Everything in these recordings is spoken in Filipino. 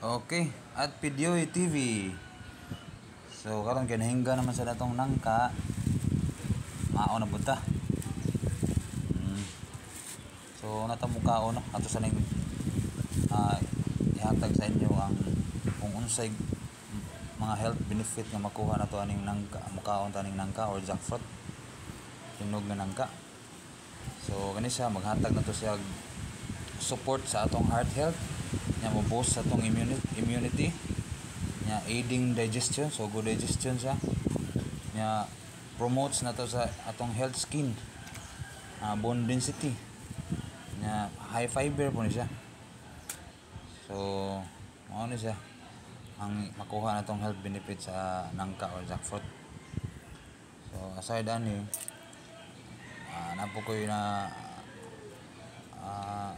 Okay, at Pidyoy TV. So karon kinahingga naman sa datong nangka. Mao na punta. So natamukaon ato sa ning ihatag sa inyo ang kung unsay mga health benefit nga makuha nato aning nangka, mukaon ta ning nangka or jackfruit. Tinog na nangka. So kani siya maghatag nato siya support sa atong heart health, nya mo boost sa atong immunity, nya aiding digestion, so good digestion siya, nya promotes nato sa atong health skin, bone density, nya high fiber po ni siya. So mao ni siya ang makuha natong health benefit sa nangka or jackfruit. So aside ani napo ko na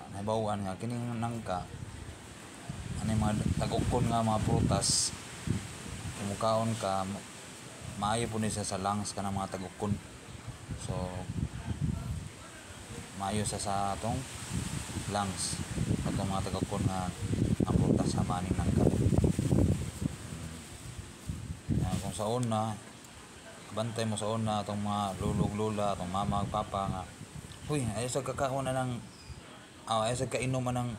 nahibawan nga kining nangka ano mga tagukon nga mga prutas kumukaon ka maayo po ni siya sa lungs ka ng mga tagukon. So maayo siya sa atong lungs atong mga tagukon nga prutas sa maning nangka. Kung sa una bantay mo sa una atong mga lulog lula atong mama papa nga huy ayaw sa kakaon na ng ayaw sa kainom man ng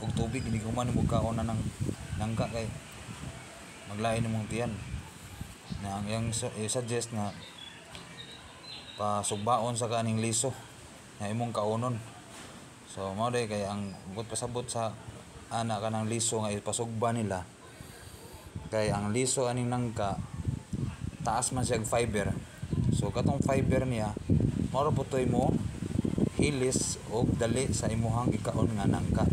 og tubig, hindi ko man mo kaon na ng nangka kay maglain mong tiyan na ang yang suggest nga pasugbaon sa kaning liso na imong kaunon. So mao day kay ang but pasabot sa ana kanang liso nga ipasugba nila kay ang liso aning nangka taas man siya fiber. So katong fiber niya mao ra putoy mo hilis og dali sa imuhang ikaon nga nangka.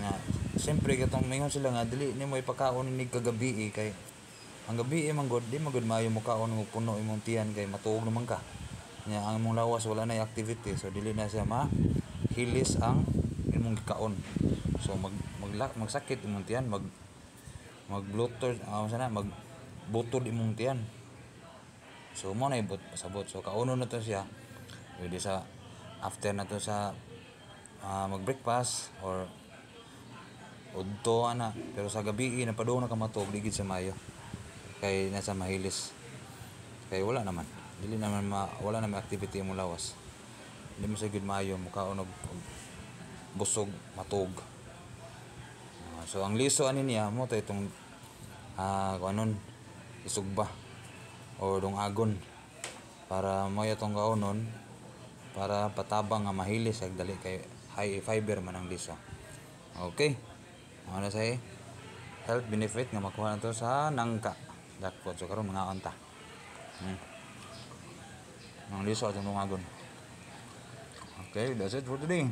Nga siyempre katong mingon sila nga dili nimo ipakaon ni kagabi kay ang gabi man god di magud maayo mo kaon mo puno imong tiyan kay matuog naman ka. Nya ang imong lawas wala na activity, so dili na siya hilis ang imong ikaon. So magsakit imong tiyan, magblutter sana magbutod imong tiyan. So mo na ibot pasabot. So kauno na to siya pwede sa after na to sa mag-breakfast or udto ana, pero sa gabi napadung na ka matog digid sa mayo kay nasa mahilis kay wala naman wala naman activity mo lawas, hindi mo sa gud maayo mukaon og busog matog. So ang liso ani niya mo to itong kuanon isugba o dungagon para mo itong kaunon para patabang nga mahilis ag dali kay high fiber man ang liso. Okay, ano sa health benefit nga makuha nato sa nangka jackfruit. So karon mga onta ang liso atong dungagon. Okay, that's it for today.